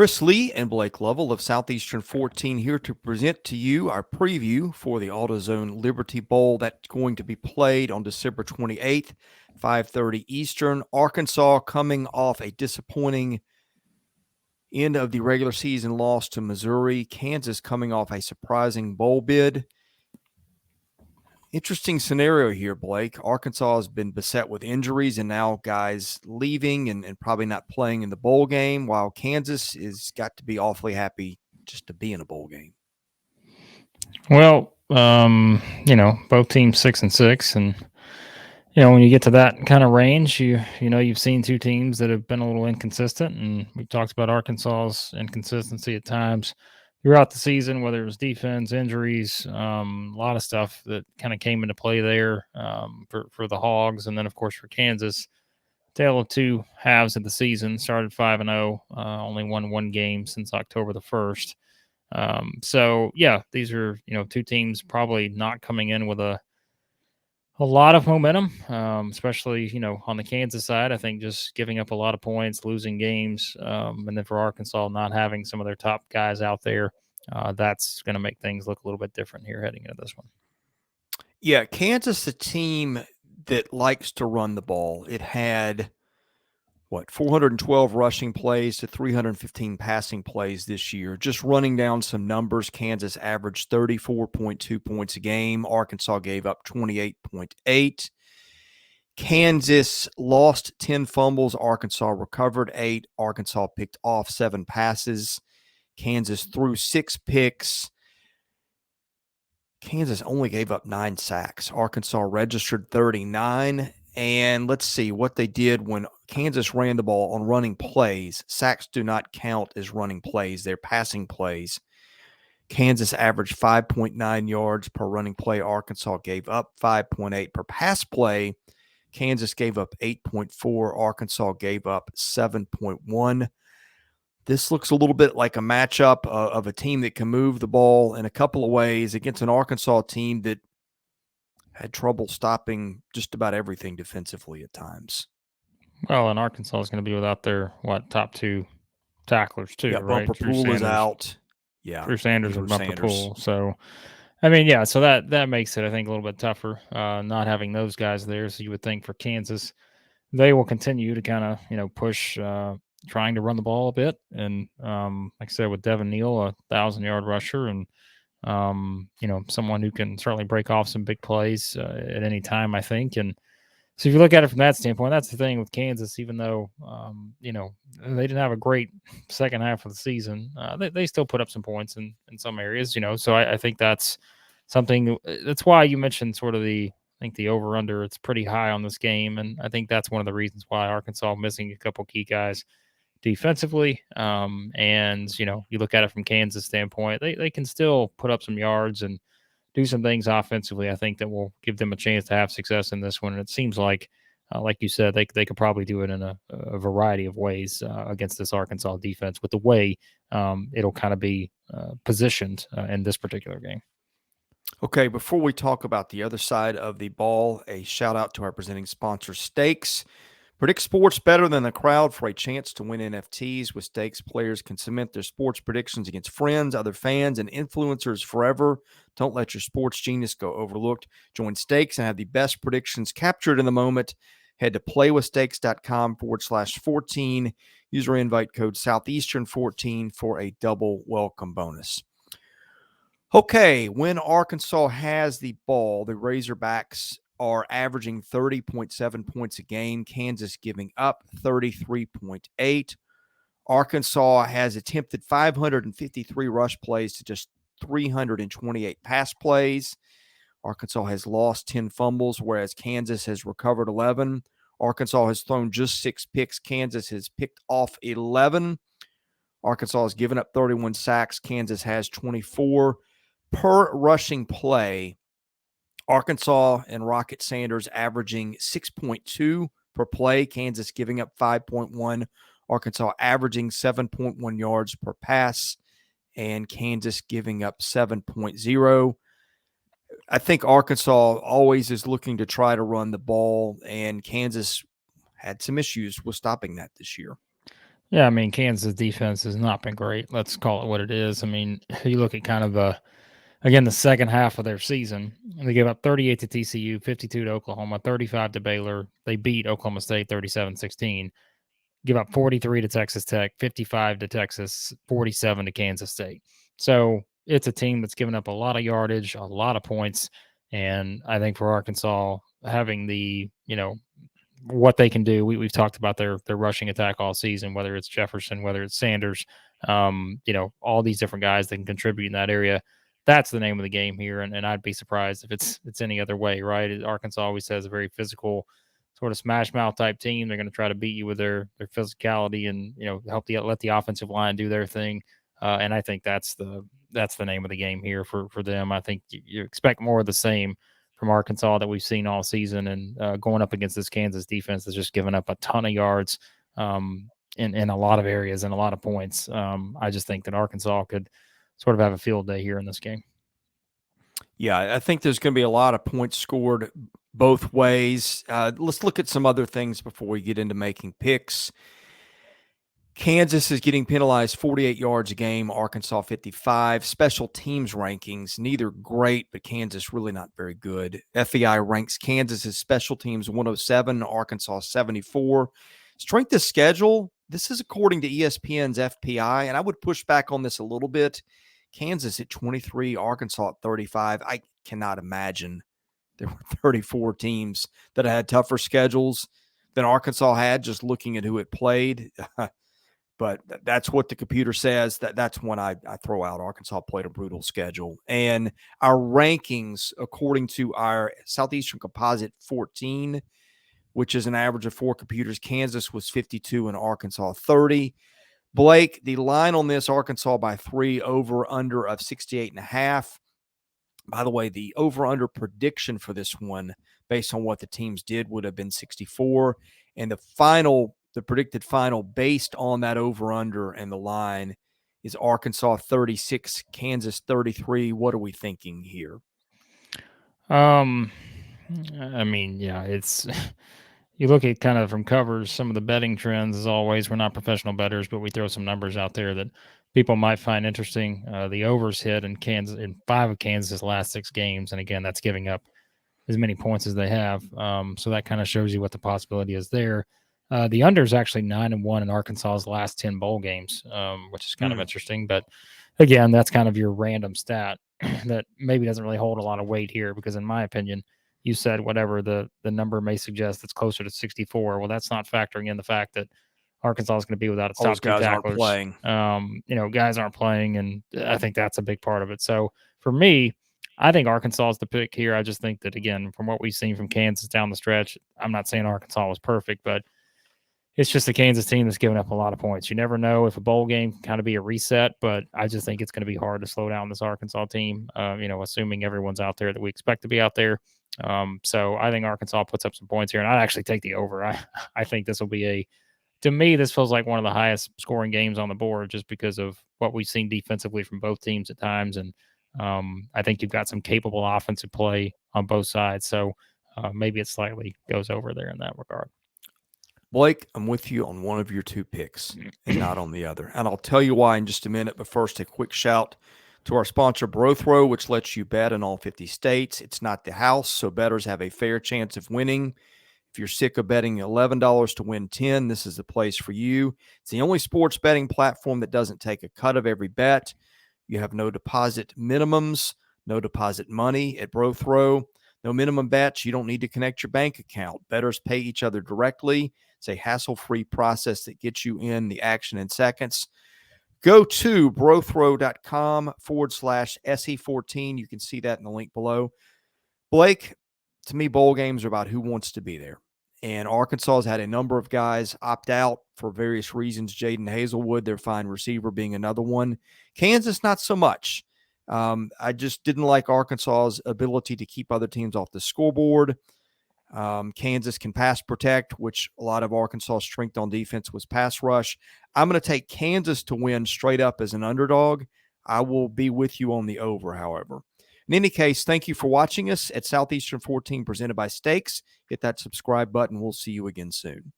Chris Lee and Blake Lovell of Southeastern 14 here to present to you our preview for the AutoZone Liberty Bowl that's going to be played on December 28th, 5:30 Eastern. Arkansas coming off a disappointing end of the regular season loss to Missouri. Kansas coming off a surprising bowl bid. Interesting scenario here, Blake. Arkansas has been beset with injuries and now guys leaving and probably not playing in the bowl game, while Kansas is got to be awfully happy just to be in a bowl game. Well, both teams 6-6, and when you get to that kind of range, you've seen two teams that have been a little inconsistent, and we've talked about Arkansas's inconsistency at times throughout the season, whether it was defense, injuries, a lot of stuff that kind of came into play there for the Hogs, and then of course for Kansas, tale of two halves of the season. Started 5-0, only won one game since October the 1st. So yeah, these are two teams probably not coming in with a lot of momentum, especially on the Kansas side. I think just giving up a lot of points, losing games, and then for Arkansas not having some of their top guys out there, that's going to make things look a little bit different here heading into this one. Yeah, Kansas, a team that likes to run the ball. It had 412 rushing plays to 315 passing plays this year. Just running down some numbers, Kansas averaged 34.2 points a game. Arkansas gave up 28.8. Kansas lost 10 fumbles. Arkansas recovered 8. Arkansas picked off 7 passes. Kansas threw 6 picks. Kansas only gave up 9 sacks. Arkansas registered 39. And let's see what they did when Kansas ran the ball on running plays. Sacks do not count as running plays. They're passing plays. Kansas averaged 5.9 yards per running play. Arkansas gave up 5.8 per pass play. Kansas gave up 8.4. Arkansas gave up 7.1. This looks a little bit like a matchup of a team that can move the ball in a couple of ways against an Arkansas team that had trouble stopping just about everything defensively at times. Well, and Arkansas is going to be without their top 2 tacklers too, right? Bumper Pool is out. Yeah, Drew Sanders and Bumper Pool. So, so that makes it, I think, a little bit tougher not having those guys there. So you would think for Kansas, they will continue to kind of push trying to run the ball a bit, and like I said, with Devin Neal, a 1,000-yard rusher, and someone who can certainly break off some big plays at any time, I think. And so if you look at it from that standpoint, that's the thing with Kansas. Even though they didn't have a great second half of the season, they still put up some points in some areas. So I think that's something. That's why you mentioned sort of the over under. It's pretty high on this game, and I think that's one of the reasons why Arkansas missing a couple key guys defensively. And you look at it from Kansas standpoint, they can still put up some yards and do some things offensively, I think, that will give them a chance to have success in this one. And it seems like you said, they could probably do it in a variety of ways against this Arkansas defense with the way it'll kind of be positioned in this particular game. Okay, before we talk about the other side of the ball, a shout out to our presenting sponsor, Stakes. Predict sports better than the crowd for a chance to win NFTs. With Stakes, players can cement their sports predictions against friends, other fans, and influencers forever. Don't let your sports genius go overlooked. Join Stakes and have the best predictions captured in the moment. Head to playwithstakes.com/14. User invite code Southeastern14 for a double welcome bonus. Okay, when Arkansas has the ball, the Razorbacks are averaging 30.7 points a game. Kansas giving up 33.8. Arkansas has attempted 553 rush plays to just 328 pass plays. Arkansas has lost 10 fumbles, whereas Kansas has recovered 11. Arkansas has thrown just 6 picks. Kansas has picked off 11. Arkansas has given up 31 sacks. Kansas has 24. Per rushing play, Arkansas and Rocket Sanders averaging 6.2 per play. Kansas giving up 5.1. Arkansas averaging 7.1 yards per pass, and Kansas giving up 7.0. I think Arkansas always is looking to try to run the ball, and Kansas had some issues with stopping that this year. Yeah, I mean, Kansas defense has not been great. Let's call it what it is. I mean, you look at kind of again, the second half of their season, they gave up 38 to TCU, 52 to Oklahoma, 35 to Baylor. They beat Oklahoma State 37-16. Give up 43 to Texas Tech, 55 to Texas, 47 to Kansas State. So it's a team that's given up a lot of yardage, a lot of points. And I think for Arkansas, having the, what they can do. We've talked about their rushing attack all season, whether it's Jefferson, whether it's Sanders, all these different guys that can contribute in that area. That's the name of the game here, and I'd be surprised if it's any other way, right? Arkansas always has a very physical, sort of smash mouth type team. They're going to try to beat you with their physicality and let the offensive line do their thing. And I think that's the name of the game here for them. I think you expect more of the same from Arkansas that we've seen all season, and going up against this Kansas defense that's just given up a ton of yards in a lot of areas and a lot of points. I just think that Arkansas could sort of have a field day here in this game. Yeah, I think there's going to be a lot of points scored both ways. Let's look at some other things before we get into making picks. Kansas is getting penalized 48 yards a game, Arkansas 55. Special teams rankings, neither great, but Kansas really not very good. FEI ranks Kansas's special teams 107, Arkansas 74. Strength of schedule, this is according to ESPN's FPI, and I would push back on this a little bit. Kansas at 23, Arkansas at 35. I cannot imagine there were 34 teams that had tougher schedules than Arkansas had, just looking at who it played. But that's what the computer says. That's when I throw out. Arkansas played a brutal schedule. And our rankings, according to our Southeastern Composite 14, which is an average of 4 computers, Kansas was 52 and Arkansas 30. Blake, the line on this, Arkansas by 3, over under of 68.5. By the way, the over-under prediction for this one, based on what the teams did, would have been 64. And the predicted final based on that over-under and the line is Arkansas 36, Kansas 33. What are we thinking here? I mean, yeah, it's you look at kind of from covers, some of the betting trends. As always, we're not professional bettors, but we throw some numbers out there that people might find interesting. The overs hit in Kansas in 5 of Kansas' last 6 games, and again, that's giving up as many points as they have. So that kind of shows you what the possibility is there. The under is actually 9-1 in Arkansas's last 10 bowl games, which is kind of interesting. But again, that's kind of your random stat that maybe doesn't really hold a lot of weight here, because in my opinion, you said whatever the number may suggest, it's closer to 64. Well, that's not factoring in the fact that Arkansas is going to be without its top 2 guys tacklers. Aren't playing. Guys aren't playing, and I think that's a big part of it. So for me, I think Arkansas is the pick here. I just think that, again, from what we've seen from Kansas down the stretch, I'm not saying Arkansas was perfect, but it's just a Kansas team that's given up a lot of points. You never know if a bowl game can kind of be a reset, but I just think it's going to be hard to slow down this Arkansas team, assuming everyone's out there that we expect to be out there. So I think Arkansas puts up some points here, and I'd actually take the over. I think this will be to me, this feels like one of the highest scoring games on the board, just because of what we've seen defensively from both teams at times. And I think you've got some capable offensive play on both sides. So maybe it slightly goes over there in that regard. Blake, I'm with you on one of your 2 picks and not on the other. And I'll tell you why in just a minute. But first, a quick shout to our sponsor, BROTHROW, which lets you bet in all 50 states. It's not the house, so bettors have a fair chance of winning. If you're sick of betting $11 to win 10, this is the place for you. It's the only sports betting platform that doesn't take a cut of every bet. You have no deposit minimums, no deposit money at BROTHROW. No minimum bets. You don't need to connect your bank account. Bettors pay each other directly. It's a hassle-free process that gets you in the action in seconds. Go to brothrow.com/SE14. You can see that in the link below. Blake, to me, bowl games are about who wants to be there. And Arkansas has had a number of guys opt out for various reasons. Jaden Hazelwood, their fine receiver, being another one. Kansas, not so much. I just didn't like Arkansas's ability to keep other teams off the scoreboard. Kansas can pass protect, which a lot of Arkansas's strength on defense was pass rush. I'm going to take Kansas to win straight up as an underdog. I will be with you on the over, however. In any case, thank you for watching us at Southeastern 14 presented by Stakes. Hit that subscribe button. We'll see you again soon.